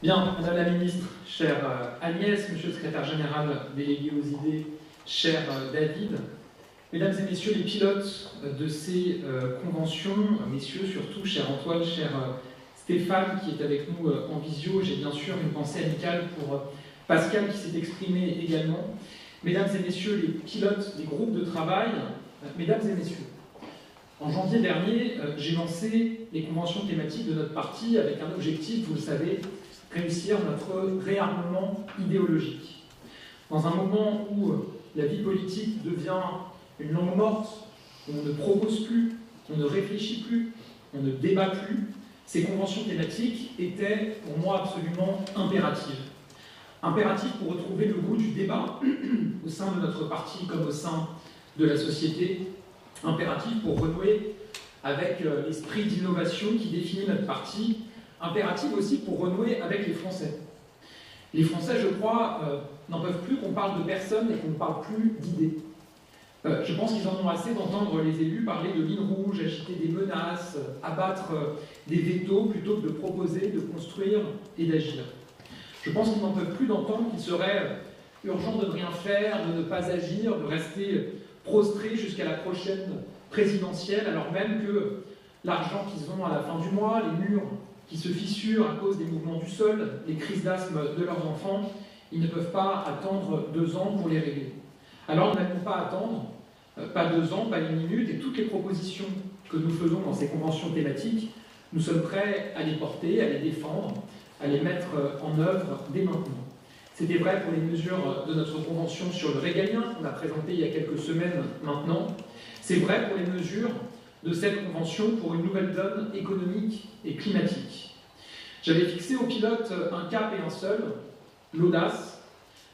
Bien, Madame la Ministre, chère Agnès, Monsieur le Secrétaire Général délégué aux idées, cher David, Mesdames et Messieurs les pilotes de ces conventions, Messieurs surtout, cher Antoine, cher Stéphane qui est avec nous en visio, j'ai bien sûr une pensée amicale pour Pascal qui s'est exprimé également, Mesdames et Messieurs les pilotes des groupes de travail, Mesdames et Messieurs. En janvier dernier, j'ai lancé les conventions thématiques de notre parti avec un objectif, vous le savez, réussir notre réarmement idéologique. Dans un moment où la vie politique devient une langue morte, où on ne propose plus, on ne réfléchit plus, on ne débat plus, ces conventions thématiques étaient pour moi absolument impératives. Impératives pour retrouver le goût du débat au sein de notre parti comme au sein de la société, impératives pour renouer avec l'esprit d'innovation qui définit notre parti, impérative aussi pour renouer avec les Français. Les Français, je crois, n'en peuvent plus qu'on parle de personnes et qu'on ne parle plus d'idées. Je pense qu'ils en ont assez d'entendre les élus parler de lignes rouges, agiter des menaces, abattre des vétos plutôt que de proposer, de construire et d'agir. Je pense qu'ils n'en peuvent plus d'entendre qu'il serait urgent de ne rien faire, de ne pas agir, de rester prostrés jusqu'à la prochaine présidentielle, alors même que l'argent qu'ils ont à la fin du mois, les murs qui se fissurent à cause des mouvements du sol, les crises d'asthme de leurs enfants, ils ne peuvent pas attendre 2 ans pour les régler. Alors nous n'allons pas attendre, pas 2 ans, pas 1 minute, et toutes les propositions que nous faisons dans ces conventions thématiques, nous sommes prêts à les porter, à les défendre, à les mettre en œuvre dès maintenant. C'était vrai pour les mesures de notre convention sur le régalien qu'on a présenté il y a quelques semaines maintenant. C'est vrai pour les mesures de cette convention pour une nouvelle donne économique et climatique. J'avais fixé aux pilotes un cap et un seul, l'audace.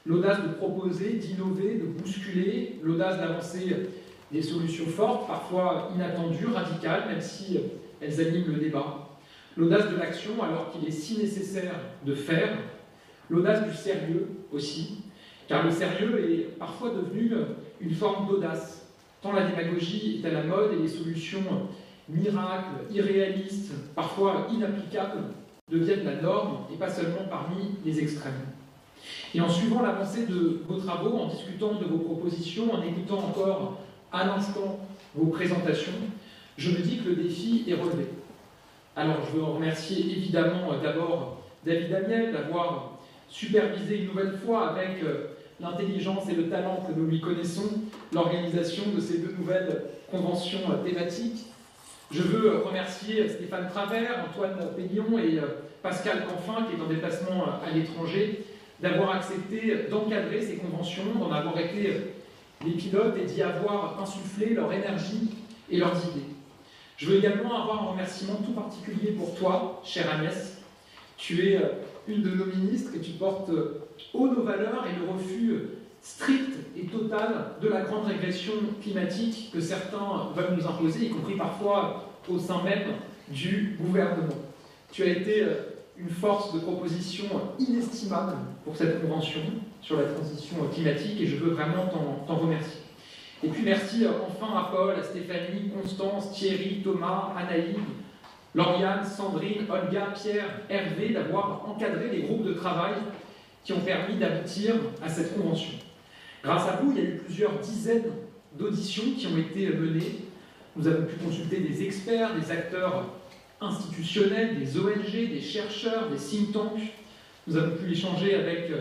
L'audace de proposer, d'innover, de bousculer, l'audace d'avancer des solutions fortes, parfois inattendues, radicales, même si elles animent le débat. L'audace de l'action alors qu'il est si nécessaire de faire. L'audace du sérieux aussi, car le sérieux est parfois devenu une forme d'audace. Tant la démagogie est à la mode et les solutions miracles, irréalistes, parfois inapplicables, deviennent la norme et pas seulement parmi les extrêmes. Et en suivant l'avancée de vos travaux, en discutant de vos propositions, en écoutant encore à l'instant vos présentations, je me dis que le défi est relevé. Alors je veux remercier évidemment d'abord David Amiel d'avoir supervisé une nouvelle fois avec l'intelligence et le talent que nous lui connaissons, l'organisation de ces 2 nouvelles conventions thématiques. Je veux remercier Stéphane Travers, Antoine Péguillon et Pascal Canfin, qui est en déplacement à l'étranger, d'avoir accepté d'encadrer ces conventions, d'en avoir été les pilotes et d'y avoir insufflé leur énergie et leurs idées. Je veux également avoir un remerciement tout particulier pour toi, chère Agnès. Tu es une de nos ministres et tu portes haut nos valeurs et le refus strict et total de la grande régression climatique que certains veulent nous imposer, y compris parfois au sein même du gouvernement. Tu as été une force de proposition inestimable pour cette convention sur la transition climatique et je veux vraiment t'en remercier. Et puis merci enfin à Paul, à Stéphanie, Constance, Thierry, Thomas, Anaïs, Lauriane, Sandrine, Olga, Pierre, Hervé d'avoir encadré les groupes de travail qui ont permis d'aboutir à cette convention. Grâce à vous, il y a eu plusieurs dizaines d'auditions qui ont été menées. Nous avons pu consulter des experts, des acteurs institutionnels, des ONG, des chercheurs, des think tanks. Nous avons pu échanger avec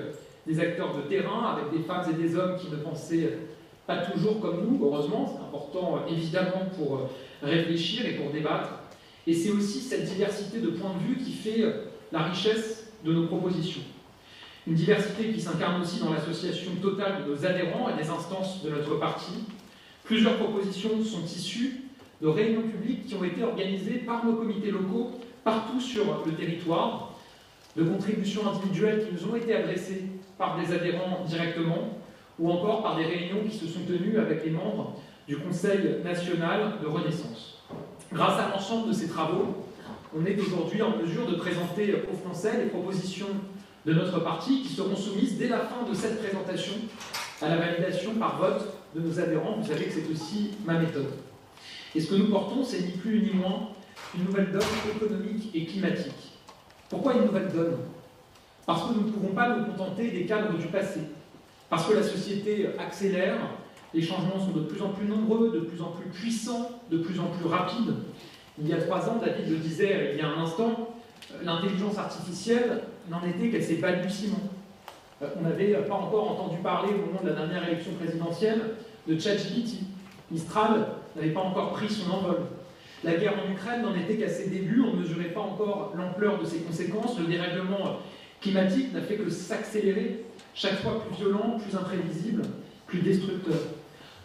des acteurs de terrain, avec des femmes et des hommes qui ne pensaient pas toujours comme nous, heureusement. C'est important évidemment pour réfléchir et pour débattre. Et c'est aussi cette diversité de points de vue qui fait la richesse de nos propositions. Une diversité qui s'incarne aussi dans l'association totale de nos adhérents et des instances de notre parti. Plusieurs propositions sont issues de réunions publiques qui ont été organisées par nos comités locaux partout sur le territoire, de contributions individuelles qui nous ont été adressées par des adhérents directement, ou encore par des réunions qui se sont tenues avec les membres du Conseil national de Renaissance. Grâce à l'ensemble de ces travaux, on est aujourd'hui en mesure de présenter aux Français les propositions de notre parti qui seront soumises dès la fin de cette présentation à la validation par vote de nos adhérents. Vous savez que c'est aussi ma méthode. Et ce que nous portons, c'est ni plus ni moins une nouvelle donne économique et climatique. Pourquoi une nouvelle donne ? parce que nous ne pouvons pas nous contenter des cadres du passé, parce que la société accélère, les changements sont de plus en plus nombreux, de plus en plus puissants, de plus en plus rapides. Il y a 3 ans, David le disait il y a un instant, l'intelligence artificielle n'en était qu'à ses balbutiements. On n'avait pas encore entendu parler au moment de la dernière élection présidentielle de ChatGPT. Mistral n'avait pas encore pris son envol. La guerre en Ukraine n'en était qu'à ses débuts, on ne mesurait pas encore l'ampleur de ses conséquences. Le dérèglement climatique n'a fait que s'accélérer, chaque fois plus violent, plus imprévisible, plus destructeur.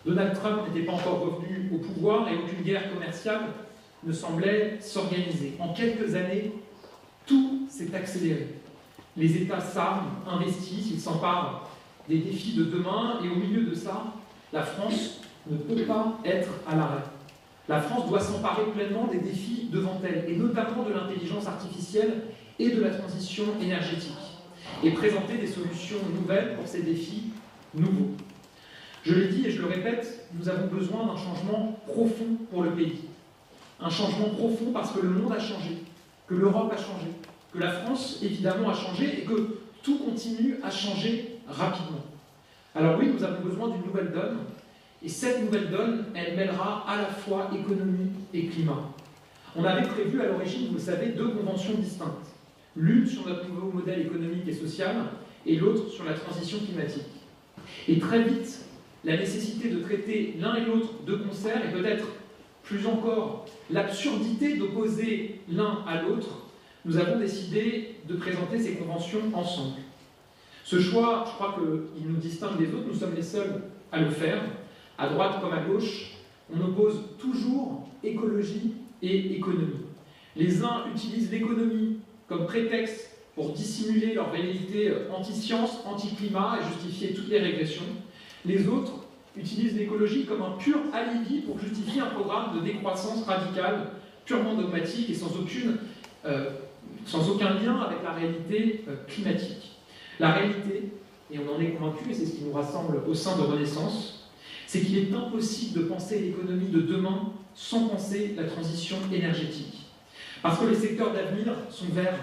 Donald Trump n'était pas encore revenu au pouvoir et aucune guerre commerciale ne semblait s'organiser. En quelques années, tout s'est accéléré. Les États s'arment, investissent, ils s'emparent des défis de demain, et au milieu de ça, la France ne peut pas être à l'arrêt. La France doit s'emparer pleinement des défis devant elle, et notamment de l'intelligence artificielle et de la transition énergétique, et présenter des solutions nouvelles pour ces défis nouveaux. Je l'ai dit et je le répète, nous avons besoin d'un changement profond pour le pays. Un changement profond parce que le monde a changé, que l'Europe a changé, que la France, évidemment, a changé et que tout continue à changer rapidement. Alors oui, nous avons besoin d'une nouvelle donne, et cette nouvelle donne, elle mêlera à la fois économie et climat. On avait prévu à l'origine, vous le savez, 2 conventions distinctes. L'une sur notre nouveau modèle économique et social, et l'autre sur la transition climatique. Et très vite, la nécessité de traiter l'un et l'autre de concert, et peut-être plus encore l'absurdité d'opposer l'un à l'autre, nous avons décidé de présenter ces conventions ensemble. Ce choix, je crois qu'il nous distingue des autres, nous sommes les seuls à le faire. À droite comme à gauche, on oppose toujours écologie et économie. Les uns utilisent l'économie comme prétexte pour dissimuler leur velléité anti-science, anti-climat et justifier toutes les régressions. Les autres utilisent l'écologie comme un pur alibi pour justifier un programme de décroissance radicale, purement dogmatique et sans aucun lien avec la réalité climatique. La réalité, et on en est convaincu, et c'est ce qui nous rassemble au sein de Renaissance, c'est qu'il est impossible de penser l'économie de demain sans penser la transition énergétique. Parce que les secteurs d'avenir sont verts,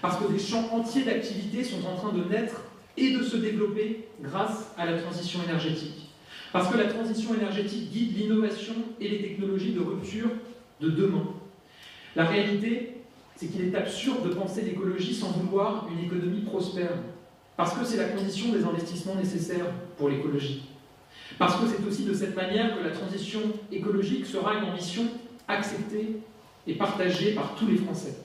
parce que des champs entiers d'activité sont en train de naître et de se développer grâce à la transition énergétique. Parce que la transition énergétique guide l'innovation et les technologies de rupture de demain. La réalité, c'est qu'il est absurde de penser l'écologie sans vouloir une économie prospère. Parce que c'est la condition des investissements nécessaires pour l'écologie. Parce que c'est aussi de cette manière que la transition écologique sera une ambition acceptée et partagée par tous les Français.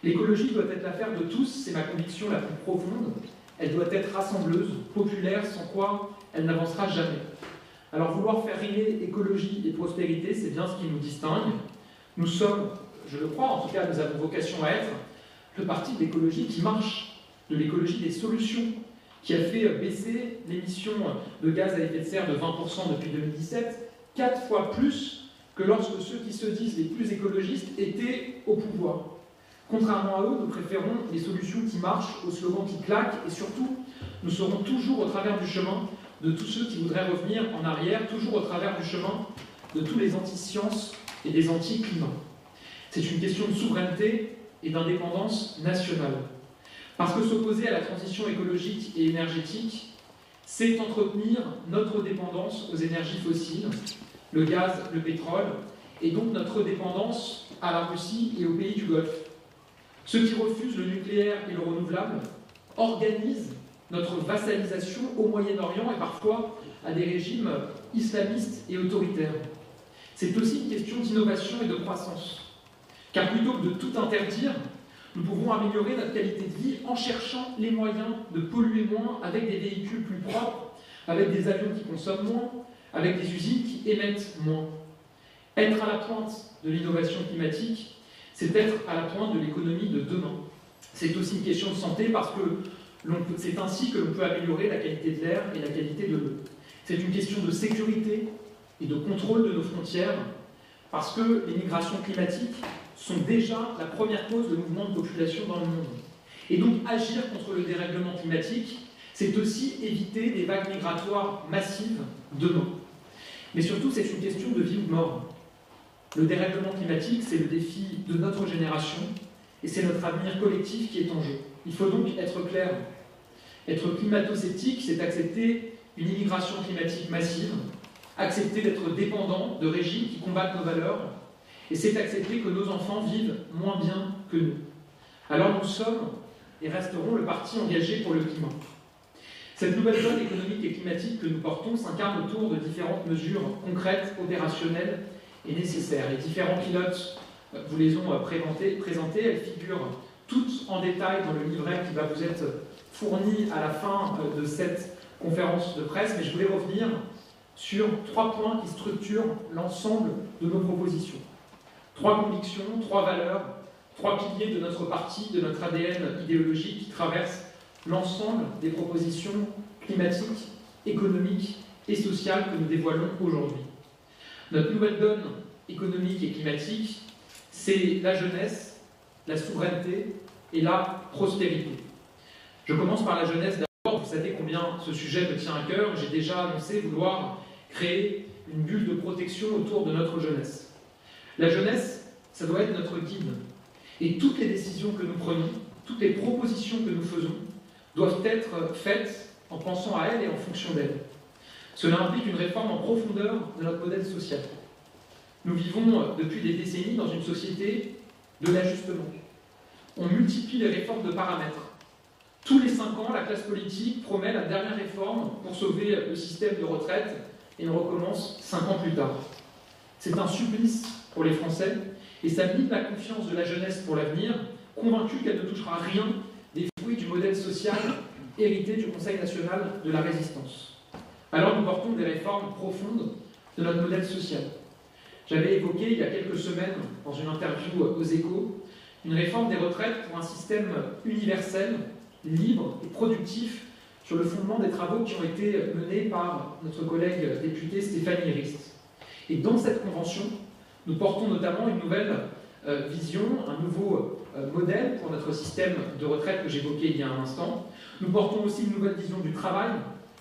L'écologie doit être l'affaire de tous, c'est ma conviction la plus profonde. Elle doit être rassembleuse, populaire, sans quoi elle n'avancera jamais. Alors vouloir faire rimer écologie et prospérité, c'est bien ce qui nous distingue. Nous sommes, je le crois, en tout cas nous avons vocation à être, le parti de l'écologie qui marche, de l'écologie des solutions, qui a fait baisser l'émission de gaz à effet de serre de 20% depuis 2017, 4 fois plus que lorsque ceux qui se disent les plus écologistes étaient au pouvoir. Contrairement à eux, nous préférons les solutions qui marchent aux slogans qui claquent, et surtout, nous serons toujours au travers du chemin de tous ceux qui voudraient revenir en arrière, toujours au travers du chemin de tous les anti-sciences et des anti-climats. C'est une question de souveraineté et d'indépendance nationale. Parce que s'opposer à la transition écologique et énergétique, c'est entretenir notre dépendance aux énergies fossiles, le gaz, le pétrole, et donc notre dépendance à la Russie et aux pays du Golfe. Ceux qui refusent le nucléaire et le renouvelable organisent notre vassalisation au Moyen-Orient et parfois à des régimes islamistes et autoritaires. C'est aussi une question d'innovation et de croissance. Car plutôt que de tout interdire, nous pouvons améliorer notre qualité de vie en cherchant les moyens de polluer moins avec des véhicules plus propres, avec des avions qui consomment moins, avec des usines qui émettent moins. Être à la pointe de l'innovation climatique, c'est être à la pointe de l'économie de demain. C'est aussi une question de santé parce que c'est ainsi que l'on peut améliorer la qualité de l'air et la qualité de l'eau. C'est une question de sécurité et de contrôle de nos frontières parce que les migrations climatiques sont déjà la première cause de mouvements de population dans le monde. Et donc agir contre le dérèglement climatique, c'est aussi éviter des vagues migratoires massives demain. Mais surtout, c'est une question de vie ou de mort. Le dérèglement climatique, c'est le défi de notre génération, et c'est notre avenir collectif qui est en jeu. Il faut donc être clair. Être climato-sceptique, c'est accepter une immigration climatique massive, accepter d'être dépendant de régimes qui combattent nos valeurs, et c'est accepter que nos enfants vivent moins bien que nous. Alors nous sommes et resterons le parti engagé pour le climat. Cette nouvelle donne économique et climatique que nous portons s'incarne autour de différentes mesures concrètes, opérationnelles et nécessaires. Les différents pilotes vous les ont présentés, elles figurent toutes en détail dans le livret qui va vous être fourni à la fin de cette conférence de presse, mais je voulais revenir sur 3 points qui structurent l'ensemble de nos propositions. 3 convictions, 3 valeurs, 3 piliers de notre parti, de notre ADN idéologique qui traversent l'ensemble des propositions climatiques, économiques et sociales que nous dévoilons aujourd'hui. Notre nouvelle donne économique et climatique, c'est la jeunesse, la souveraineté et la prospérité. Je commence par la jeunesse d'abord. Vous savez combien ce sujet me tient à cœur. J'ai déjà annoncé vouloir créer une bulle de protection autour de notre jeunesse. La jeunesse, ça doit être notre guide. Et toutes les décisions que nous prenons, toutes les propositions que nous faisons, doivent être faites en pensant à elle et en fonction d'elle. Cela implique une réforme en profondeur de notre modèle social. Nous vivons depuis des décennies dans une société de l'ajustement. On multiplie les réformes de paramètres. Tous les 5 ans, la classe politique promet la dernière réforme pour sauver le système de retraite et on recommence 5 ans plus tard. C'est un supplice pour les Français et ça mine la confiance de la jeunesse pour l'avenir, convaincue qu'elle ne touchera rien des fruits du modèle social hérité du Conseil national de la résistance. Alors nous portons des réformes profondes de notre modèle social. J'avais évoqué il y a quelques semaines, dans une interview aux Échos, une réforme des retraites pour un système universel, libre et productif sur le fondement des travaux qui ont été menés par notre collègue députée Stéphanie Rist. Et dans cette convention, nous portons notamment une nouvelle vision, un nouveau modèle pour notre système de retraite que j'évoquais il y a un instant. Nous portons aussi une nouvelle vision du travail,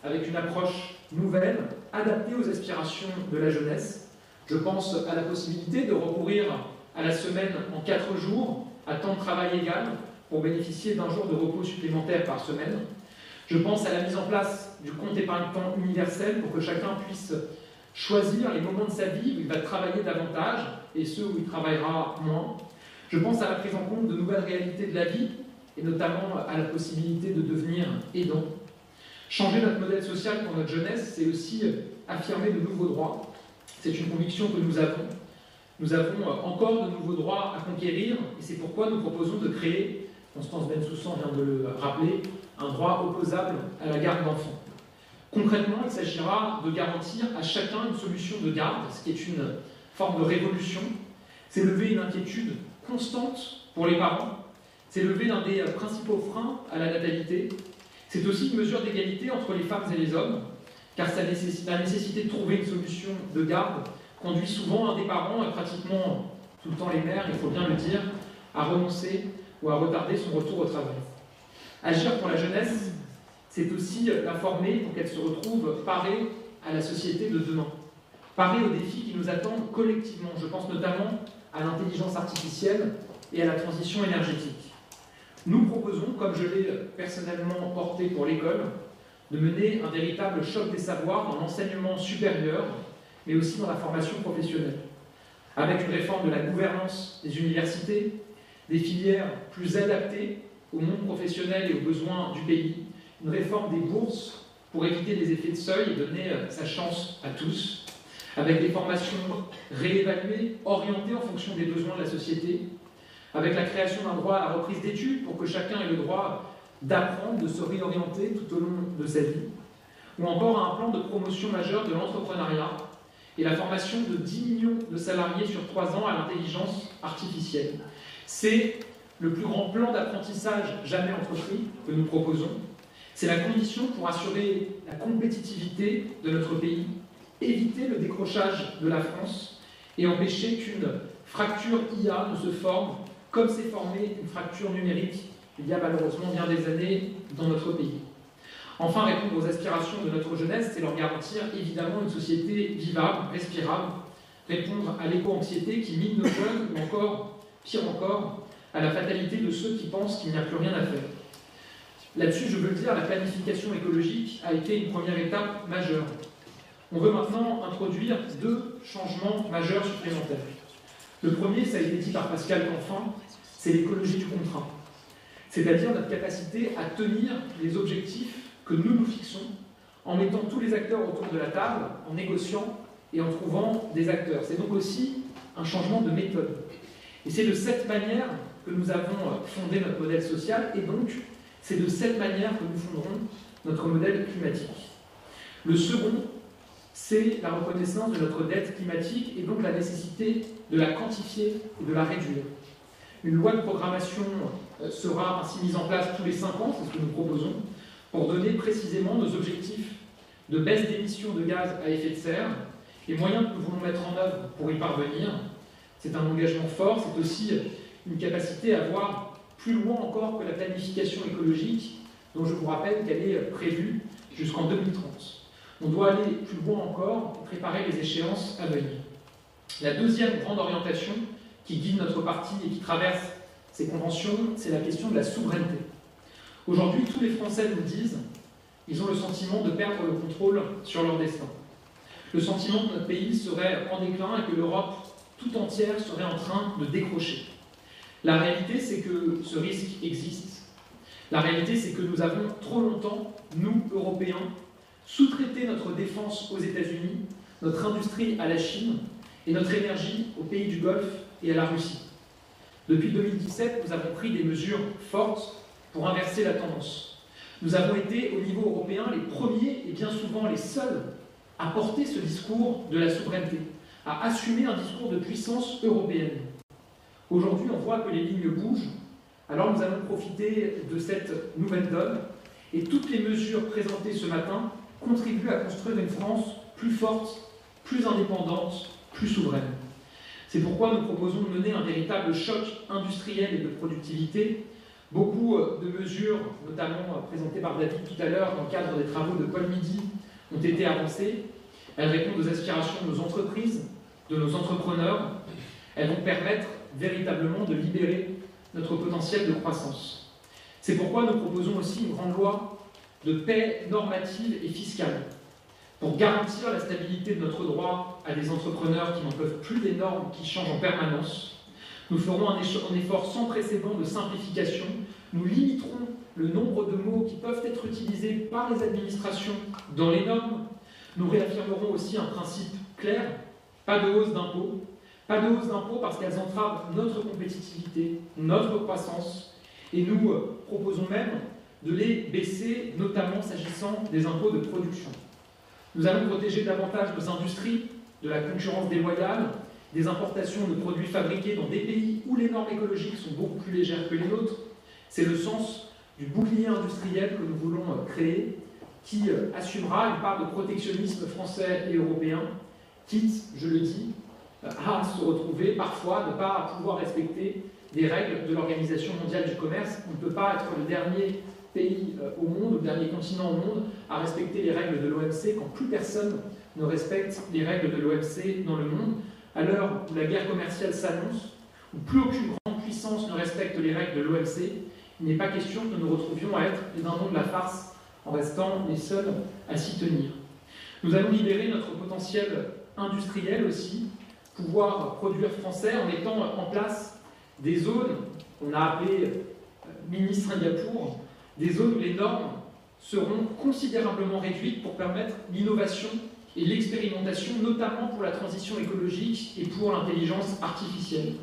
avec une approche nouvelle, adaptée aux aspirations de la jeunesse. Je pense à la possibilité de recourir à la semaine en 4 jours, à temps de travail égal, pour bénéficier d'un jour de repos supplémentaire par semaine. Je pense à la mise en place du compte épargne-temps universel pour que chacun puisse choisir les moments de sa vie où il va travailler davantage et ceux où il travaillera moins. Je pense à la prise en compte de nouvelles réalités de la vie et notamment à la possibilité de devenir aidant. Changer notre modèle social pour notre jeunesse, c'est aussi affirmer de nouveaux droits. C'est une conviction que nous avons. Nous avons encore de nouveaux droits à conquérir et c'est pourquoi nous proposons de créer, Constance Bensoussan vient de le rappeler, un droit opposable à la garde d'enfants. Concrètement, il s'agira de garantir à chacun une solution de garde, ce qui est une forme de révolution. C'est lever une inquiétude constante pour les parents. C'est lever l'un des principaux freins à la natalité. C'est aussi une mesure d'égalité entre les femmes et les hommes, car la nécessité de trouver une solution de garde conduit souvent un des parents, et pratiquement tout le temps les mères, il faut bien le dire, à renoncer ou à retarder son retour au travail. Agir pour la jeunesse, c'est aussi la former pour qu'elle se retrouve parée à la société de demain, parée aux défis qui nous attendent collectivement. Je pense notamment à l'intelligence artificielle et à la transition énergétique. Nous proposons, comme je l'ai personnellement porté pour l'école, de mener un véritable choc des savoirs dans l'enseignement supérieur, mais aussi dans la formation professionnelle, avec une réforme de la gouvernance des universités, des filières plus adaptées au monde professionnel et aux besoins du pays, une réforme des bourses pour éviter les effets de seuil et donner sa chance à tous, avec des formations réévaluées, orientées en fonction des besoins de la société, avec la création d'un droit à la reprise d'études pour que chacun ait le droit d'apprendre, de se réorienter tout au long de sa vie, ou encore un plan de promotion majeure de l'entrepreneuriat et la formation de 10 millions de salariés sur 3 ans à l'intelligence artificielle. C'est le plus grand plan d'apprentissage jamais entrepris que nous proposons. C'est la condition pour assurer la compétitivité de notre pays, éviter le décrochage de la France et empêcher qu'une fracture IA ne se forme comme s'est formée une fracture numérique il y a malheureusement bien des années dans notre pays. Enfin, répondre aux aspirations de notre jeunesse, c'est leur garantir évidemment une société vivable, respirable, répondre à l'éco-anxiété qui mine nos jeunes, ou encore, pire encore, à la fatalité de ceux qui pensent qu'il n'y a plus rien à faire. Là-dessus, je veux le dire, la planification écologique a été une première étape majeure. On veut maintenant introduire 2 changements majeurs supplémentaires. Le premier, ça a été dit par Pascal Canfin, c'est l'écologie du contrat. C'est-à-dire notre capacité à tenir les objectifs que nous nous fixons en mettant tous les acteurs autour de la table, en négociant et en trouvant des acteurs. C'est donc aussi un changement de méthode. Et c'est de cette manière que nous avons fondé notre modèle social, et donc c'est de cette manière que nous fonderons notre modèle climatique. Le second, c'est la reconnaissance de notre dette climatique et donc la nécessité de la quantifier et de la réduire. Une loi de programmation sera ainsi mise en place tous les 5 ans, c'est ce que nous proposons, pour donner précisément nos objectifs de baisse d'émissions de gaz à effet de serre, les moyens que nous voulons mettre en œuvre pour y parvenir. C'est un engagement fort, c'est aussi une capacité à voir plus loin encore que la planification écologique, dont je vous rappelle qu'elle est prévue jusqu'en 2030. On doit aller plus loin encore et préparer les échéances à venir. La deuxième grande orientation qui guide notre parti et qui traverse ces conventions, c'est la question de la souveraineté. Aujourd'hui, tous les Français nous disent qu'ils ont le sentiment de perdre le contrôle sur leur destin. Le sentiment que notre pays serait en déclin et que l'Europe tout entière serait en train de décrocher. La réalité, c'est que ce risque existe. La réalité, c'est que nous avons trop longtemps, nous, Européens, sous-traité notre défense aux États-Unis, notre industrie à la Chine et notre énergie aux pays du Golfe et à la Russie. Depuis 2017, nous avons pris des mesures fortes pour inverser la tendance. Nous avons été, au niveau européen, les premiers et bien souvent les seuls à porter ce discours de la souveraineté, à assumer un discours de puissance européenne. Aujourd'hui, on voit que les lignes bougent, alors nous allons profiter de cette nouvelle donne, et toutes les mesures présentées ce matin contribuent à construire une France plus forte, plus indépendante, plus souveraine. C'est pourquoi nous proposons de mener un véritable choc industriel et de productivité. Beaucoup de mesures, notamment présentées par David tout à l'heure dans le cadre des travaux de Paul Midi, ont été avancées. Elles répondent aux aspirations de nos entreprises, de nos entrepreneurs. Elles vont permettre véritablement de libérer notre potentiel de croissance. C'est pourquoi nous proposons aussi une grande loi de paix normative et fiscale pour garantir la stabilité de notre droit à des entrepreneurs qui n'en peuvent plus des normes qui changent en permanence. Nous ferons un effort sans précédent de simplification. Nous limiterons le nombre de mots qui peuvent être utilisés par les administrations dans les normes. Nous réaffirmerons aussi un principe clair, pas de hausse d'impôts. Pas de hausse d'impôts parce qu'elles entravent notre compétitivité, notre croissance, et nous proposons même de les baisser, notamment s'agissant des impôts de production. Nous allons protéger davantage nos industries de la concurrence déloyale, des importations de produits fabriqués dans des pays où les normes écologiques sont beaucoup plus légères que les nôtres. C'est le sens du bouclier industriel que nous voulons créer, qui assumera une part de protectionnisme français et européen, quitte, je le dis, à se retrouver parfois ne pas pouvoir respecter des règles de l'Organisation mondiale du commerce. On ne peut pas être le dernier pays au monde, le dernier continent au monde, à respecter les règles de l'OMC quand plus personne ne respecte les règles de l'OMC dans le monde. À l'heure où la guerre commerciale s'annonce, où plus aucune grande puissance ne respecte les règles de l'OMC, il n'est pas question que nous nous retrouvions à être les dindons de la farce en restant les seuls à s'y tenir. Nous allons libérer notre potentiel industriel aussi, pouvoir produire français en mettant en place des zones qu'on a appelées mini-Singapour, des zones où les normes seront considérablement réduites pour permettre l'innovation et l'expérimentation, notamment pour la transition écologique et pour l'intelligence artificielle.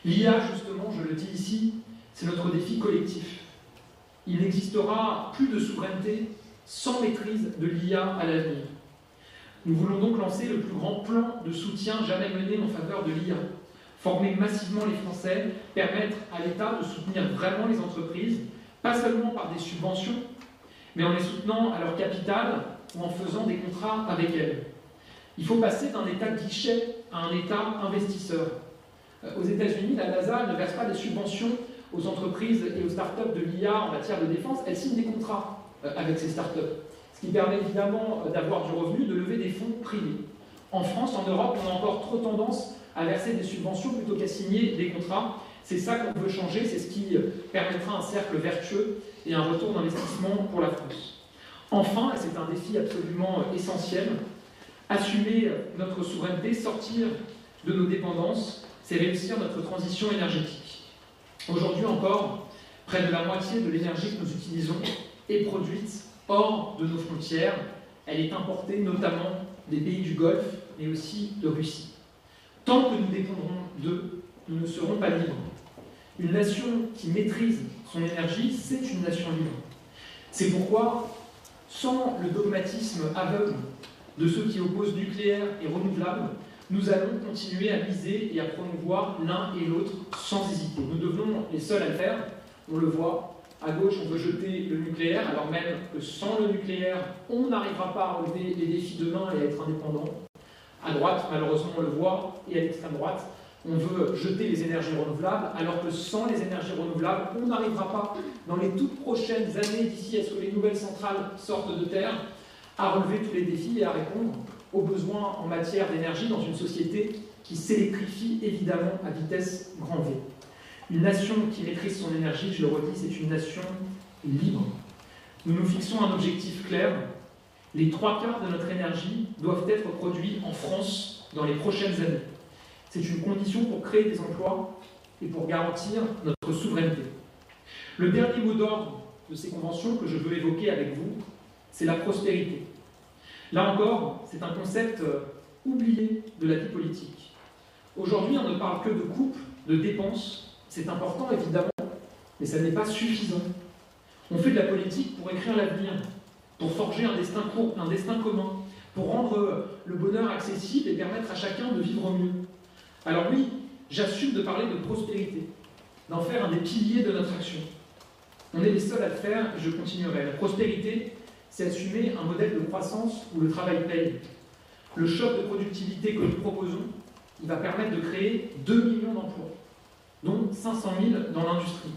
L'IA, justement, je le dis ici, c'est notre défi collectif. Il n'existera plus de souveraineté sans maîtrise de l'IA à l'avenir. Nous voulons donc lancer le plus grand plan de soutien jamais mené en faveur de l'IA. Former massivement les Français, permettre à l'État de soutenir vraiment les entreprises, pas seulement par des subventions, mais en les soutenant à leur capital ou en faisant des contrats avec elles. Il faut passer d'un État guichet à un État investisseur. Aux États-Unis, la NASA ne verse pas des subventions aux entreprises et aux startups de l'IA en matière de défense, elle signe des contrats avec ces startups, ce qui permet évidemment d'avoir du revenu, de lever des fonds privés. En France, en Europe, on a encore trop tendance à verser des subventions plutôt qu'à signer des contrats. C'est ça qu'on veut changer, c'est ce qui permettra un cercle vertueux et un retour d'investissement pour la France. Enfin, et c'est un défi absolument essentiel, assumer notre souveraineté, sortir de nos dépendances, c'est réussir notre transition énergétique. Aujourd'hui encore, près de la moitié de l'énergie que nous utilisons est produite hors de nos frontières. Elle est importée notamment des pays du Golfe, mais aussi de Russie. Tant que nous dépendrons d'eux, nous ne serons pas libres. Une nation qui maîtrise son énergie, c'est une nation libre. C'est pourquoi, sans le dogmatisme aveugle de ceux qui opposent nucléaire et renouvelable, nous allons continuer à miser et à promouvoir l'un et l'autre sans hésiter. Nous devenons les seuls à le faire, on le voit. À gauche, on veut jeter le nucléaire, alors même que sans le nucléaire, on n'arrivera pas à relever les défis de demain et à être indépendant. À droite, malheureusement, on le voit, et à l'extrême droite, on veut jeter les énergies renouvelables, alors que sans les énergies renouvelables, on n'arrivera pas, dans les toutes prochaines années, d'ici à ce que les nouvelles centrales sortent de terre, à relever tous les défis et à répondre aux besoins en matière d'énergie dans une société qui s'électrifie évidemment à vitesse grand V. Une nation qui maîtrise son énergie, je le redis, c'est une nation libre. Nous nous fixons un objectif clair. Les 3/4 de notre énergie doivent être produits en France dans les prochaines années. C'est une condition pour créer des emplois et pour garantir notre souveraineté. Le dernier mot d'ordre de ces conventions que je veux évoquer avec vous, c'est la prospérité. Là encore, c'est un concept oublié de la vie politique. Aujourd'hui, on ne parle que de coupes, de dépenses. C'est important, évidemment, mais ça n'est pas suffisant. On fait de la politique pour écrire l'avenir, pour forger un destin commun, pour rendre le bonheur accessible et permettre à chacun de vivre mieux. Alors oui, j'assume de parler de prospérité, d'en faire un des piliers de notre action. On est les seuls à le faire et je continuerai. La prospérité, c'est assumer un modèle de croissance où le travail paye. Le choc de productivité que nous proposons, il va permettre de créer 2 millions d'emplois, dont 500 000 dans l'industrie.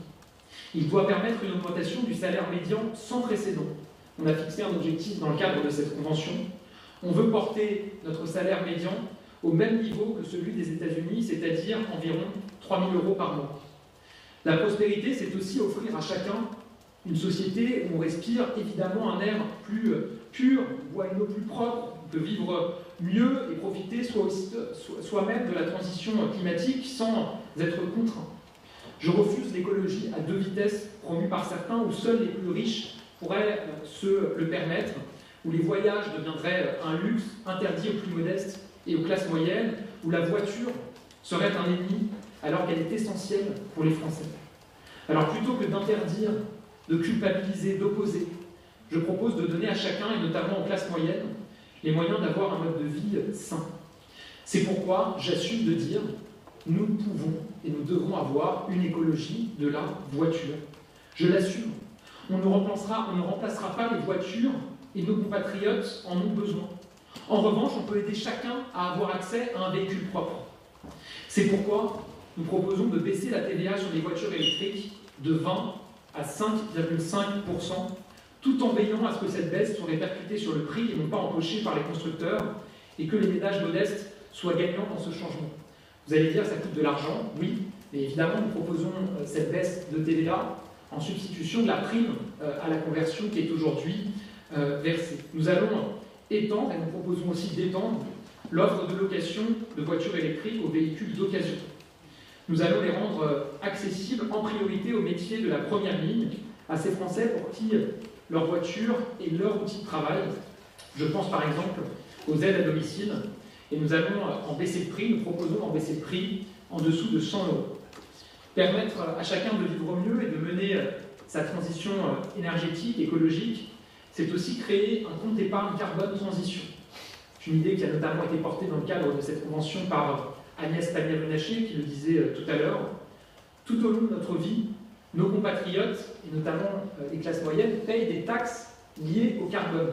Il doit permettre une augmentation du salaire médian sans précédent. On a fixé un objectif dans le cadre de cette convention. On veut porter notre salaire médian au même niveau que celui des États-Unis, c'est-à-dire environ 3 000 € par mois. La prospérité, c'est aussi offrir à chacun une société où on respire évidemment un air plus pur, boire une eau plus propre, on peut vivre mieux et profiter soi-même de la transition climatique sans être contraint. Je refuse l'écologie à 2 vitesses promue par certains où seuls les plus riches pourraient se le permettre, où les voyages deviendraient un luxe interdit aux plus modestes et aux classes moyennes, où la voiture serait un ennemi alors qu'elle est essentielle pour les Français. Alors plutôt que d'interdire, de culpabiliser, d'opposer, je propose de donner à chacun, et notamment aux classes moyennes, les moyens d'avoir un mode de vie sain. C'est pourquoi j'assume de dire nous pouvons et nous devons avoir une écologie de la voiture. Je l'assume. On ne remplacera pas les voitures et nos compatriotes en ont besoin. En revanche, on peut aider chacun à avoir accès à un véhicule propre. C'est pourquoi nous proposons de baisser la TVA sur les voitures électriques de 20 à 5,5%, tout en veillant à ce que cette baisse soit répercutée sur le prix et non pas empochée par les constructeurs, et que les ménages modestes soient gagnants dans ce changement. Vous allez dire, ça coûte de l'argent, oui, mais évidemment, nous proposons cette baisse de TVA en substitution de la prime à la conversion qui est aujourd'hui versée. Nous allons étendre, et nous proposons aussi d'étendre, l'offre de location de voitures électriques aux véhicules d'occasion. Nous allons les rendre accessibles en priorité aux métiers de la première ligne, à ces Français pour qui leur voiture est leur outil de travail. Je pense par exemple aux aides à domicile, et nous allons en baisser le prix, nous proposons d'en baisser le prix en dessous de 100 €. Permettre à chacun de vivre mieux et de mener sa transition énergétique, écologique, c'est aussi créer un compte épargne carbone transition. C'est une idée qui a notamment été portée dans le cadre de cette convention par Agnès Pannier-Runacher, qui le disait tout à l'heure. Tout au long de notre vie, nos compatriotes, et notamment les classes moyennes, payent des taxes liées au carbone.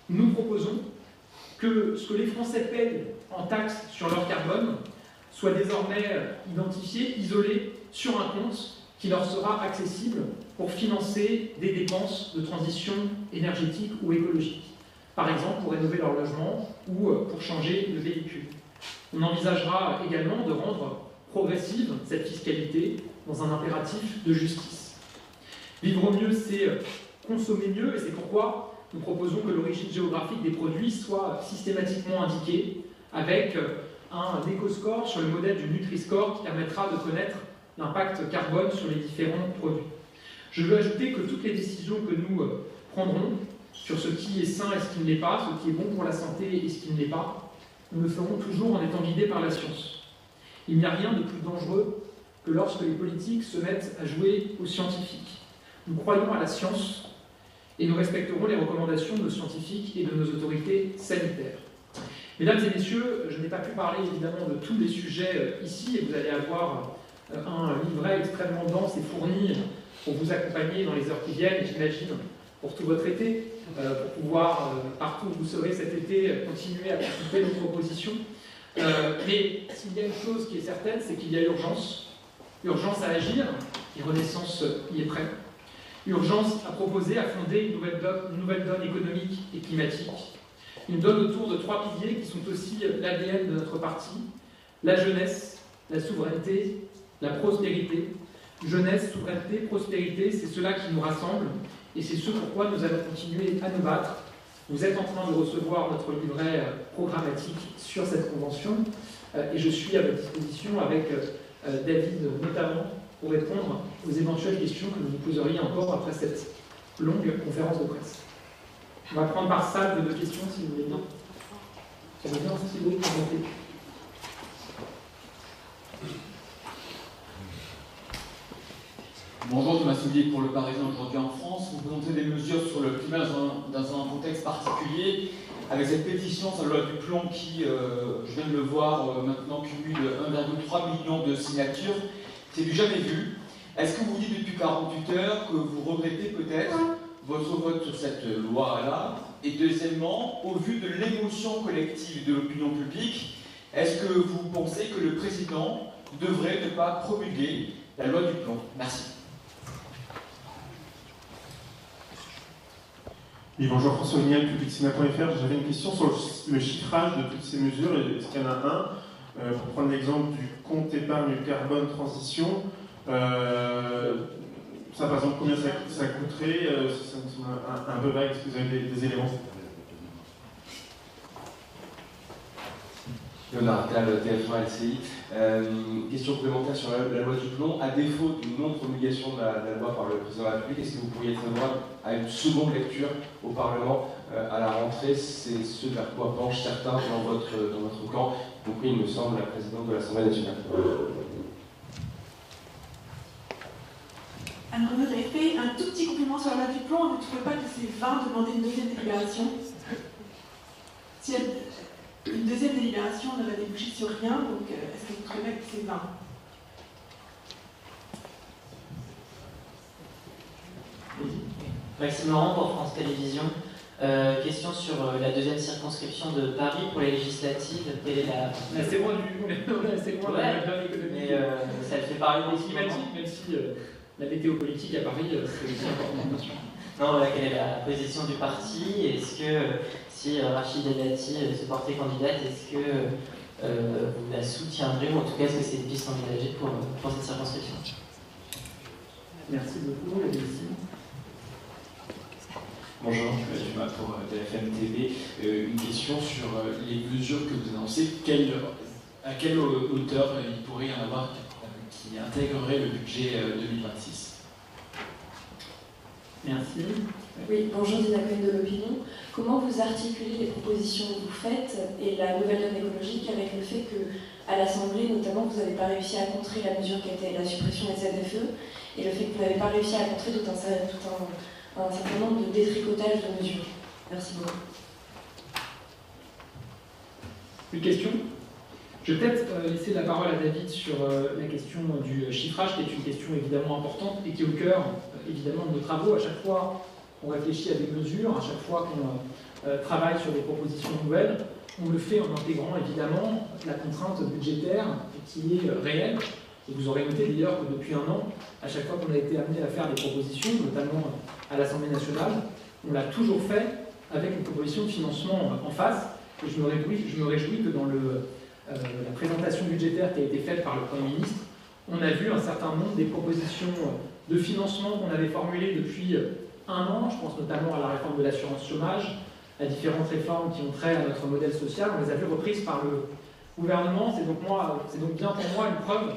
Nous proposons que ce que les Français payent en taxes sur leur carbone soit désormais identifié, isolé sur un compte qui leur sera accessible pour financer des dépenses de transition énergétique ou écologique. Par exemple, pour rénover leur logement ou pour changer de véhicule. On envisagera également de rendre progressive, cette fiscalité, dans un impératif de justice. Vivre mieux, c'est consommer mieux, et c'est pourquoi nous proposons que l'origine géographique des produits soit systématiquement indiquée avec un éco-score sur le modèle du Nutri-Score qui permettra de connaître l'impact carbone sur les différents produits. Je veux ajouter que toutes les décisions que nous prendrons sur ce qui est sain et ce qui ne l'est pas, ce qui est bon pour la santé et ce qui ne l'est pas, nous le ferons toujours en étant guidés par la science. Il n'y a rien de plus dangereux que lorsque les politiques se mettent à jouer aux scientifiques. Nous croyons à la science et nous respecterons les recommandations de nos scientifiques et de nos autorités sanitaires. Mesdames et messieurs, je n'ai pas pu parler évidemment de tous les sujets ici et vous allez avoir un livret extrêmement dense et fourni pour vous accompagner dans les heures qui viennent, j'imagine, pour tout votre été, pour pouvoir, partout où vous serez cet été, continuer à consulter nos propositions. Mais s'il y a une chose qui est certaine, c'est qu'il y a urgence. Urgence à agir, et Renaissance y est prêt. Urgence à proposer, à fonder une nouvelle donne économique et climatique. Une donne autour de 3 piliers qui sont aussi l'ADN de notre parti, la jeunesse, la souveraineté, la prospérité. Jeunesse, souveraineté, prospérité, c'est cela qui nous rassemble et c'est ce pourquoi nous allons continuer à nous battre. Vous êtes en train de recevoir notre livret programmatique sur cette convention et je suis à votre disposition avec David notamment pour répondre aux éventuelles questions que vous vous poseriez encore après cette longue conférence de presse. On va prendre par salle de questions si vous voulez bien. Ça va bien si vous voulez présenter. Bonjour, Thomas Soulier pour Le Parisien aujourd'hui en France. Vous présentez des mesures sur le climat dans un contexte particulier, avec cette pétition sur la loi du plomb qui, je viens de le voir, maintenant cumule 1,3 million de signatures. C'est du jamais vu. Est-ce que vous dites depuis 48 heures que vous regrettez peut-être votre vote sur cette loi-là? Et deuxièmement, au vu de l'émotion collective de l'opinion publique, est-ce que vous pensez que le président devrait ne pas promulguer la loi du plomb? Merci. Oui, bonjour, François Vignal, publicsina.fr. J'avais une question sur le chiffrage de toutes ces mesures. Est-ce qu'il y en a un pour prendre l'exemple du compte épargne carbone transition, ça par exemple, combien ça coûterait? Ça me semble un peu vague. Est-ce que vous avez des éléments? Léonard Tal, TF1 LCI. Question complémentaire sur la loi du plomb. À défaut d'une non-promulgation de la loi par le président de la République, est-ce que vous pourriez prévoir à une seconde lecture au Parlement à la rentrée? C'est ce vers quoi penchent certains dans votre camp, y compris, il me semble, la présidente de l'Assemblée nationale. Alors, vous avez fait un tout petit compliment sur la loi du plomb. Vous ne trouvez pas que c'est vain de demander une deuxième délibération? Si une deuxième délibération ne va déboucher sur rien, donc est-ce que vous trouvez que c'est vain? Maxime Laurent pour France Télévisions. Question sur la deuxième circonscription de Paris pour les législatives. Quelle est la... C'est loin de la donne économique. Mais ça le fait parler des climatique, même si la météo politique à Paris, c'est aussi important, bien sûr. Non, voilà, quelle est la position du parti? Est-ce que, si Rachida Dati se portait candidate, est-ce que vous la soutiendrez, ou en tout cas, est-ce que c'est une piste envisagée pour cette circonscription? Merci beaucoup, la DSI. Bonjour, je suis Thomas pour TFM TV. Une question sur les mesures que vous annoncez. À quelle hauteur il pourrait y en avoir qui intégrerait le budget 2026? Merci. Oui, bonjour Dina Cohen de l'Opinion. Comment vous articulez les propositions que vous faites et la nouvelle donne écologique avec le fait qu'à l'Assemblée, notamment, vous n'avez pas réussi à contrer la mesure qui était la suppression des ZFE et le fait que vous n'avez pas réussi à contrer tout un certain nombre de détricotages de mesures? Merci beaucoup. Une question? Je vais peut-être laisser la parole à David sur la question du chiffrage, qui est une question évidemment importante et qui est au cœur évidemment de nos travaux. À chaque fois qu'on réfléchit à des mesures, à chaque fois qu'on travaille sur des propositions nouvelles, on le fait en intégrant évidemment la contrainte budgétaire qui est réelle. Et vous aurez noté d'ailleurs que depuis un an, à chaque fois qu'on a été amené à faire des propositions, notamment à l'Assemblée nationale, on l'a toujours fait avec une proposition de financement en face. Et je me réjouis que dans le la présentation budgétaire qui a été faite par le Premier ministre, on a vu un certain nombre des propositions de financement qu'on avait formulées depuis un an. Je pense notamment à la réforme de l'assurance chômage, à différentes réformes qui ont trait à notre modèle social. On les a vues reprises par le gouvernement. C'est donc bien pour moi une preuve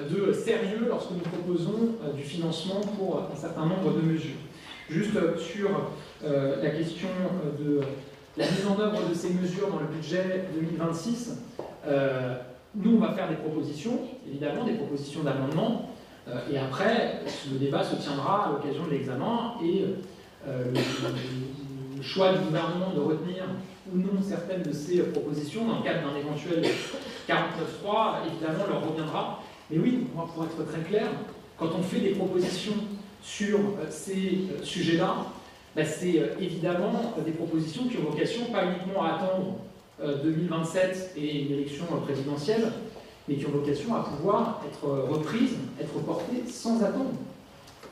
de sérieux lorsque nous proposons du financement pour un certain nombre de mesures. Juste sur la question de la mise en œuvre de ces mesures dans le budget 2026, nous on va faire des propositions, évidemment des propositions d'amendement, et après le débat se tiendra à l'occasion de l'examen et le choix du gouvernement de retenir ou non certaines de ces propositions dans le cadre d'un éventuel 49.3 évidemment leur reviendra. Mais oui, pour être très clair, quand on fait des propositions sur ces sujets-là, c'est évidemment des propositions qui ont vocation pas uniquement à attendre 2027 et une élection présidentielle, mais qui ont vocation à pouvoir être reprises, être portées sans attendre.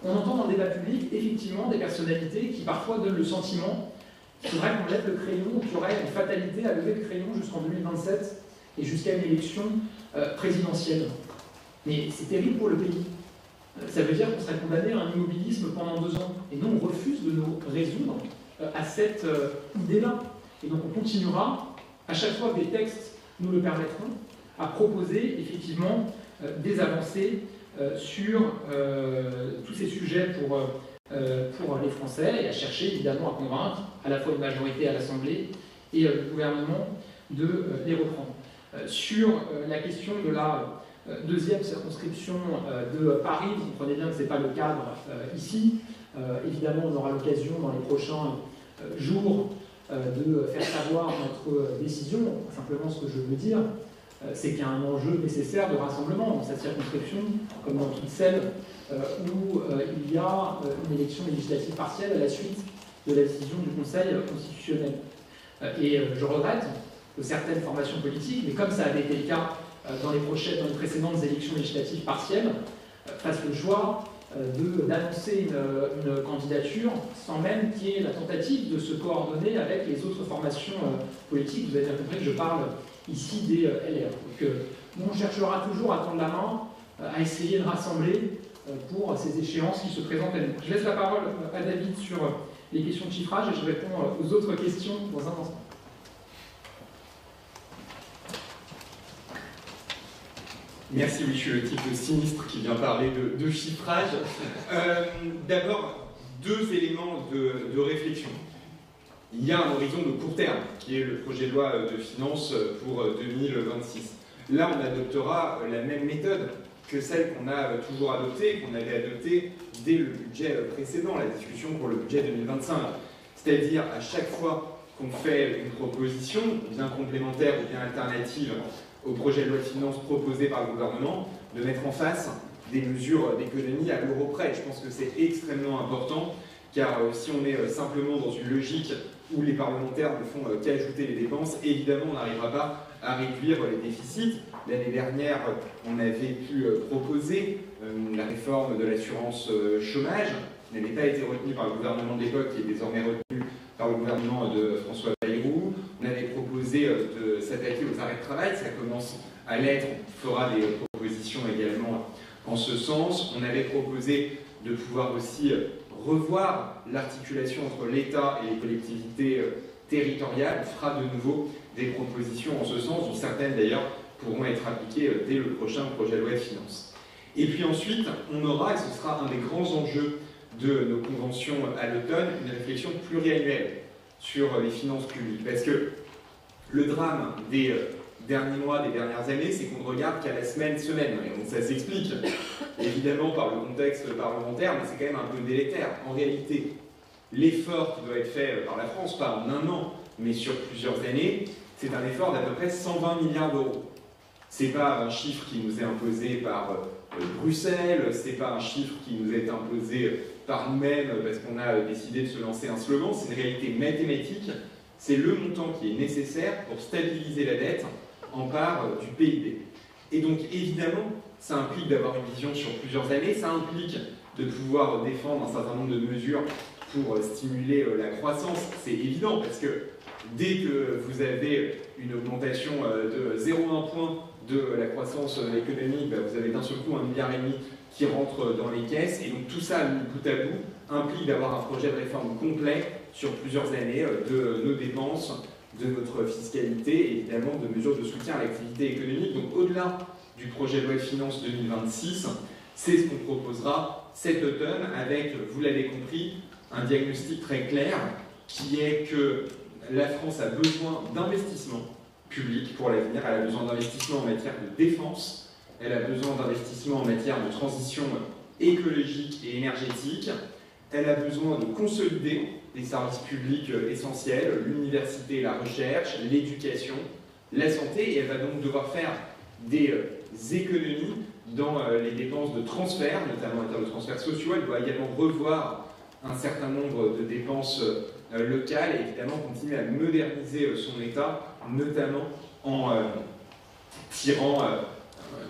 On entend dans le débat public effectivement des personnalités qui parfois donnent le sentiment qu'il faudrait qu'on lève le crayon, qu'il y aurait une fatalité à lever le crayon jusqu'en 2027 et jusqu'à une élection présidentielle. Mais c'est terrible pour le pays. Ça veut dire qu'on serait condamné à un immobilisme pendant 2 ans. Et nous, on refuse de nous résoudre à cette idée-là. Et donc on continuera, à chaque fois que des textes nous le permettront, à proposer effectivement des avancées sur tous ces sujets pour les Français et à chercher évidemment à convaincre à la fois une majorité à l'Assemblée et le gouvernement de les reprendre. Sur la question de la deuxième circonscription de Paris, vous comprenez bien que ce n'est pas le cadre ici. Évidemment, on aura l'occasion dans les prochains jours de faire savoir notre décision. Simplement, ce que je veux dire, c'est qu'il y a un enjeu nécessaire de rassemblement dans cette circonscription, comme dans toutes celles où il y a une élection législative partielle à la suite de la décision du Conseil constitutionnel. Et je regrette que certaines formations politiques, mais comme ça avait été le cas dans les précédentes élections législatives partielles, fassent le choix d'annoncer une candidature sans même qu'il y ait la tentative de se coordonner avec les autres formations politiques. Vous avez bien compris que je parle ici des LR. Donc, nous, on cherchera toujours à tendre la main, à essayer de rassembler pour ces échéances qui se présentent à nous. Je laisse la parole à David sur les questions de chiffrage et je réponds aux autres questions dans un instant. Merci, oui, je suis le type sinistre qui vient parler de chiffrage. D'abord, 2 éléments de réflexion. Il y a un horizon de court terme, qui est le projet de loi de finances pour 2026. Là, on adoptera la même méthode que celle qu'on a toujours adoptée, qu'on avait adoptée dès le budget précédent, la discussion pour le budget 2025. C'est-à-dire, à chaque fois qu'on fait une proposition, bien complémentaire ou bien alternative au projet de loi de finances proposé par le gouvernement, de mettre en face des mesures d'économie à l'euro près. Je pense que c'est extrêmement important, car si on est simplement dans une logique où les parlementaires ne font qu'ajouter les dépenses, évidemment on n'arrivera pas à réduire les déficits. L'année dernière, on avait pu proposer la réforme de l'assurance chômage, qui n'avait pas été retenue par le gouvernement de l'époque, qui est désormais retenue par le gouvernement de François Bayrou. On avait proposé de s'attaquer aux arrêts de travail, ça commence à l'être, on fera des propositions également en ce sens. On avait proposé de pouvoir aussi revoir l'articulation entre l'État et les collectivités territoriales. On fera de nouveau des propositions en ce sens, dont certaines d'ailleurs pourront être appliquées dès le prochain projet de loi de finances. Et puis ensuite, on aura, et ce sera un des grands enjeux de nos conventions à l'automne, une réflexion pluriannuelle sur les finances publiques. Parce que le drame des derniers mois, des dernières années, c'est qu'on ne regarde qu'à la semaine. Et donc ça s'explique évidemment par le contexte parlementaire, mais c'est quand même un peu délétère. En réalité, l'effort qui doit être fait par la France, pas en un an, mais sur plusieurs années, c'est un effort d'à peu près 120 milliards d'euros. C'est pas un chiffre qui nous est imposé par Bruxelles, c'est pas un chiffre qui nous est imposé par nous-mêmes parce qu'on a décidé de se lancer un slogan, c'est une réalité mathématique, c'est le montant qui est nécessaire pour stabiliser la dette en part du PIB. Et donc évidemment, ça implique d'avoir une vision sur plusieurs années, ça implique de pouvoir défendre un certain nombre de mesures pour stimuler la croissance, c'est évident, parce que dès que vous avez une augmentation de 0,1 point de la croissance économique, vous avez d'un seul coup 1,5 milliard qui rentre dans les caisses, et donc tout ça, mis bout à bout, implique d'avoir un projet de réforme complet sur plusieurs années de nos dépenses, de notre fiscalité et évidemment de mesures de soutien à l'activité économique. Donc au-delà du projet de loi de finances 2026, c'est ce qu'on proposera cet automne avec, vous l'avez compris, un diagnostic très clair qui est que la France a besoin d'investissements publics pour l'avenir, elle a besoin d'investissements en matière de défense, elle a besoin d'investissements en matière de transition écologique et énergétique, elle a besoin de consolider les services publics essentiels, l'université, la recherche, l'éducation, la santé, et elle va donc devoir faire des économies dans les dépenses de transfert, notamment en termes de transferts sociaux. Elle doit également revoir un certain nombre de dépenses locales et évidemment continuer à moderniser son État, notamment en tirant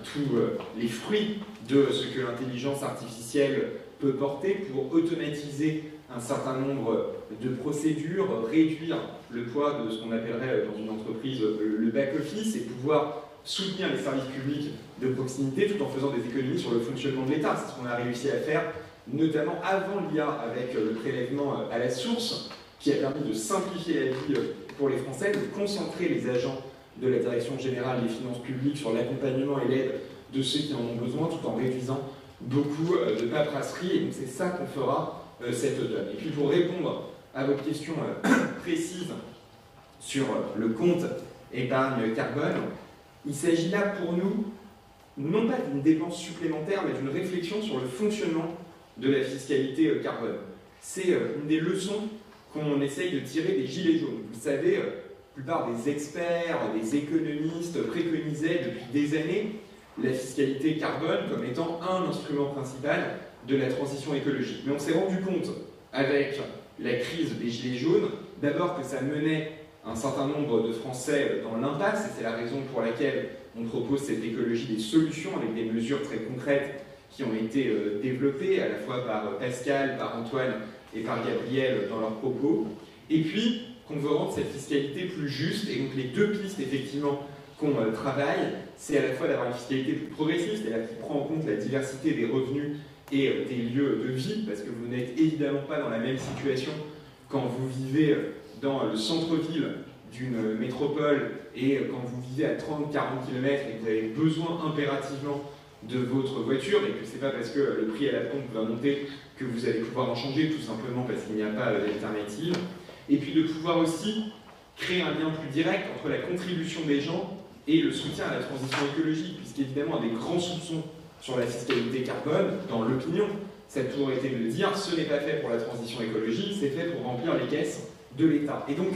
tous les fruits de ce que l'intelligence artificielle peut porter pour automatiser un certain nombre de procédures, réduire le poids de ce qu'on appellerait dans une entreprise le back-office et pouvoir soutenir les services publics de proximité tout en faisant des économies sur le fonctionnement de l'État. C'est ce qu'on a réussi à faire, notamment avant l'IA avec le prélèvement à la source, qui a permis de simplifier la vie pour les Français, de concentrer les agents de la Direction générale des finances publiques sur l'accompagnement et l'aide de ceux qui en ont besoin, tout en réduisant beaucoup de paperasserie. Et donc c'est ça qu'on fera cet automne. Et puis pour répondre à votre question précise sur le compte épargne carbone, il s'agit là pour nous, non pas d'une dépense supplémentaire, mais d'une réflexion sur le fonctionnement de la fiscalité carbone. C'est une des leçons qu'on essaye de tirer des gilets jaunes. Vous savez, la plupart des experts, des économistes préconisaient depuis des années la fiscalité carbone comme étant un instrument principal de la transition écologique. Mais on s'est rendu compte, avec la crise des gilets jaunes, d'abord que ça menait un certain nombre de Français dans l'impasse, et c'est la raison pour laquelle on propose cette écologie des solutions avec des mesures très concrètes qui ont été développées à la fois par Pascal, par Antoine et par Gabriel dans leurs propos, et puis qu'on veut rendre cette fiscalité plus juste, et donc les deux pistes effectivement qu'on travaille, c'est à la fois d'avoir une fiscalité plus progressiste, c'est-à-dire qui prend en compte la diversité des revenus et des lieux de vie, parce que vous n'êtes évidemment pas dans la même situation quand vous vivez dans le centre-ville d'une métropole et quand vous vivez à 30-40 km et que vous avez besoin impérativement de votre voiture, et que c'est pas parce que le prix à la pompe va monter que vous allez pouvoir en changer, tout simplement parce qu'il n'y a pas d'alternative. Et puis de pouvoir aussi créer un lien plus direct entre la contribution des gens et le soutien à la transition écologique, puisqu'évidemment un des grands soupçons sur la fiscalité carbone, dans l'opinion, ça a toujours été de dire ce n'est pas fait pour la transition écologique, c'est fait pour remplir les caisses de l'État. Et donc,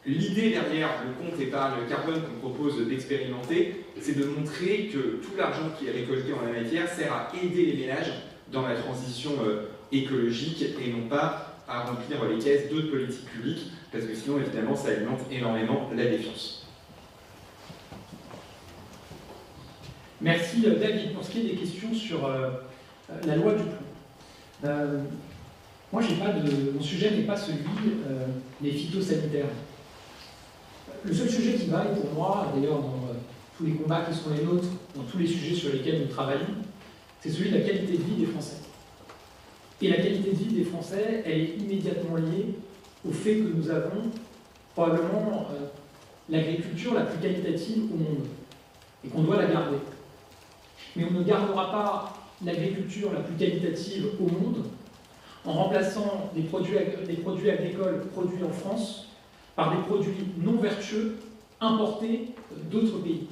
l'idée derrière le compte épargne carbone qu'on propose d'expérimenter, c'est de montrer que tout l'argent qui est récolté en la matière sert à aider les ménages dans la transition écologique et non pas à remplir les caisses d'autres politiques publiques, parce que sinon, évidemment, ça alimente énormément la défiance. Merci David. Pour ce qui est des questions sur la loi du plomb, moi, mon sujet n'est pas celui des phytosanitaires. Le seul sujet qui vaille pour moi, d'ailleurs dans tous les combats qui sont les nôtres, dans tous les sujets sur lesquels nous travaillons, c'est celui de la qualité de vie des Français. Et la qualité de vie des Français, elle est immédiatement liée au fait que nous avons probablement l'agriculture la plus qualitative au monde et qu'on doit la garder. Mais on ne gardera pas l'agriculture la plus qualitative au monde en remplaçant des produits agricoles produits en France par des produits non vertueux importés d'autres pays.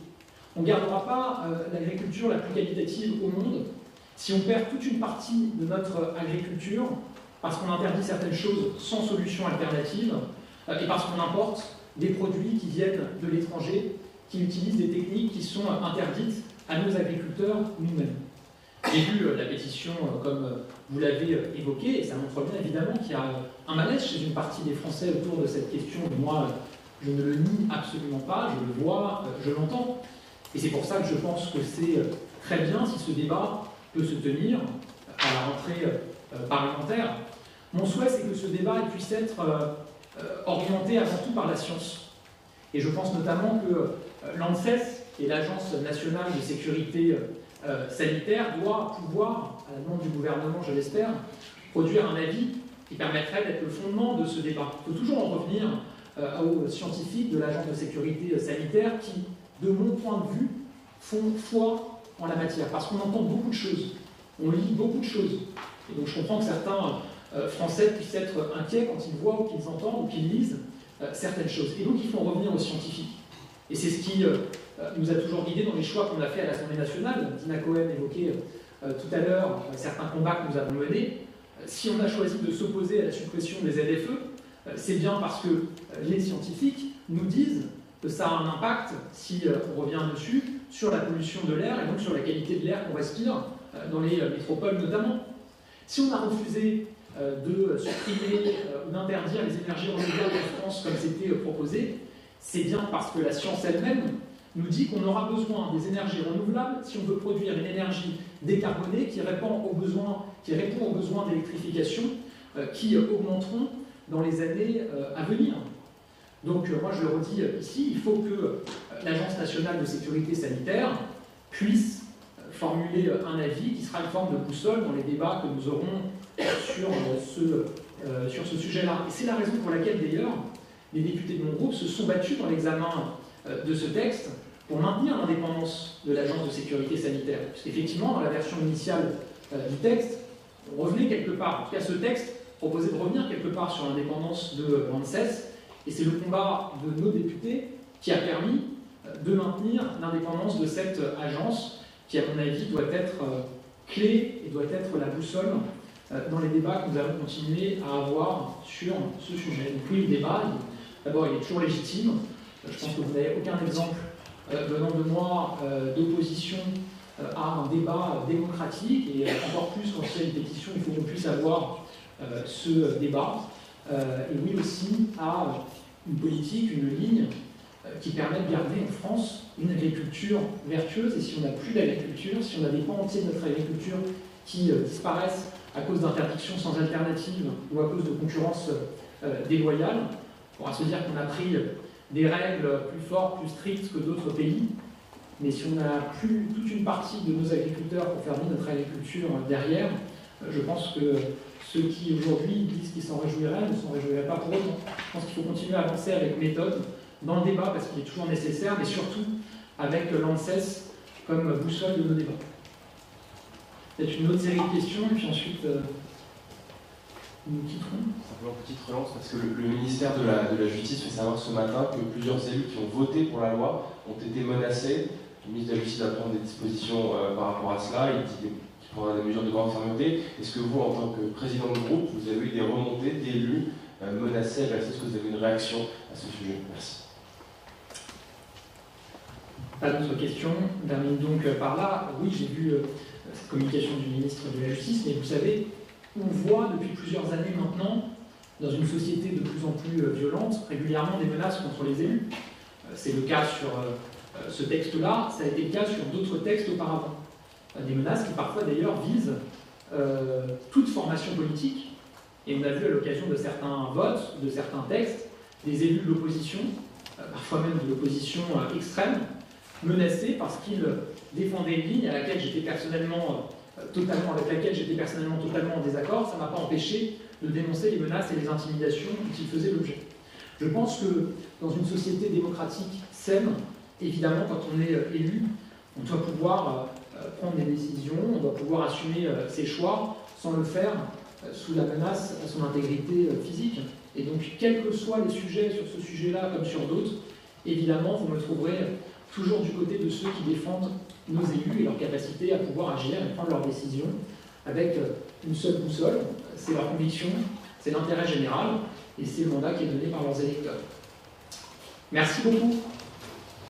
On ne gardera pas l'agriculture la plus qualitative au monde si on perd toute une partie de notre agriculture parce qu'on interdit certaines choses sans solution alternative et parce qu'on importe des produits qui viennent de l'étranger, qui utilisent des techniques qui sont interdites à nos agriculteurs nous-mêmes. J'ai vu la pétition comme vous l'avez évoqué, et ça montre bien évidemment qu'il y a un malaise chez une partie des Français autour de cette question. Moi, je ne le nie absolument pas, je le vois, je l'entends. Et c'est pour ça que je pense que c'est très bien si ce débat peut se tenir à la rentrée parlementaire, Mon souhait, c'est que ce débat puisse être orienté avant tout par la science. Et je pense notamment que l'ANSES, et l'Agence nationale de sécurité sanitaire, doit pouvoir, à la demande du gouvernement, je l'espère, produire un avis qui permettrait d'être le fondement de ce débat. Il faut toujours en revenir aux scientifiques de l'Agence de sécurité sanitaire qui, de mon point de vue, font foi en la matière, parce qu'on entend beaucoup de choses, on lit beaucoup de choses. Et donc je comprends que certains Français puissent être inquiets quand ils voient ou qu'ils entendent ou qu'ils lisent certaines choses. Et donc il faut en revenir aux scientifiques. Et c'est ce qui nous a toujours guidés dans les choix qu'on a fait à l'Assemblée nationale. Dina Cohen évoquait tout à l'heure certains combats que nous avons menés. Si on a choisi de s'opposer à la suppression des ZFE, c'est bien parce que les scientifiques nous disent que ça a un impact, si on revient dessus, sur la pollution de l'air et donc sur la qualité de l'air qu'on respire dans les métropoles notamment. Si on a refusé de supprimer ou d'interdire les énergies renouvelables en France comme c'était proposé, c'est bien parce que la science elle-même nous dit qu'on aura besoin des énergies renouvelables si on veut produire une énergie décarbonée qui répond aux besoins d'électrification qui augmenteront dans les années à venir. Donc moi je le redis ici, il faut que l'Agence nationale de sécurité sanitaire puisse formuler un avis qui sera une forme de boussole dans les débats que nous aurons sur ce sujet-là. Et c'est la raison pour laquelle d'ailleurs les députés de mon groupe se sont battus dans l'examen de ce texte pour maintenir l'indépendance de l'Agence de sécurité sanitaire. Parce qu'effectivement, dans la version initiale du texte, on revenait quelque part, en tout cas ce texte proposait de revenir quelque part sur l'indépendance de l'ANSES, et c'est le combat de nos députés qui a permis de maintenir l'indépendance de cette agence qui, à mon avis, doit être clé et doit être la boussole dans les débats que nous allons continuer à avoir sur ce sujet. Donc oui, le débat, d'abord, il est toujours légitime. Je pense que vous n'avez aucun exemple venant de moi d'opposition à un débat démocratique, et encore plus quand il y a une pétition, il faut qu'on puisse avoir ce débat. Et oui aussi à une politique, une ligne qui permet de garder en France une agriculture vertueuse. Et si on n'a plus d'agriculture, si on a des pans entiers de notre agriculture qui disparaissent à cause d'interdictions sans alternative ou à cause de concurrence déloyale, on pourra se dire qu'on a pris des règles plus fortes, plus strictes que d'autres pays, mais si on n'a plus toute une partie de nos agriculteurs pour faire vivre notre agriculture derrière, je pense que ceux qui aujourd'hui disent qu'ils s'en réjouiraient ne s'en réjouiraient pas pour autant. Je pense qu'il faut continuer à avancer avec méthode dans le débat parce qu'il est toujours nécessaire, mais surtout avec l'ANSES comme boussole de nos débats. Peut-être une autre série de questions, et puis ensuite nous quitterons. Simplement petite relance, parce que le ministère de la Justice fait savoir ce matin que plusieurs élus qui ont voté pour la loi ont été menacés. Le ministre de la Justice va prendre des dispositions par rapport à cela. Il dit qu'il prendra des mesures de grande fermeté. Est-ce que vous, en tant que président de groupe, vous avez eu des remontées d'élus menacés? Est-ce que vous avez une réaction à ce sujet? Merci. Pas d'autres questions. On termine donc par là. Oui, j'ai vu cette communication du ministre de la Justice, mais vous savez, on voit depuis plusieurs années maintenant, dans une société de plus en plus violente, régulièrement des menaces contre les élus. C'est le cas sur ce texte-là, ça a été le cas sur d'autres textes auparavant. Des menaces qui parfois d'ailleurs visent toute formation politique. Et on a vu à l'occasion de certains votes, de certains textes, des élus de l'opposition, parfois même de l'opposition extrême, menacés parce qu'ils défendaient une ligne à laquelle j'étais personnellement totalement en désaccord. Ça ne m'a pas empêché de dénoncer les menaces et les intimidations dont ils faisaient l'objet. Je pense que dans une société démocratique saine, évidemment, quand on est élu, on doit pouvoir prendre des décisions, on doit pouvoir assumer ses choix sans le faire sous la menace à son intégrité physique. Et donc, quels que soient les sujets sur ce sujet-là comme sur d'autres, évidemment, vous me trouverez toujours du côté de ceux qui défendent nos élus et leur capacité à pouvoir agir et prendre leurs décisions avec une seule boussole, c'est leur conviction, c'est l'intérêt général et c'est le mandat qui est donné par leurs électeurs. Merci beaucoup.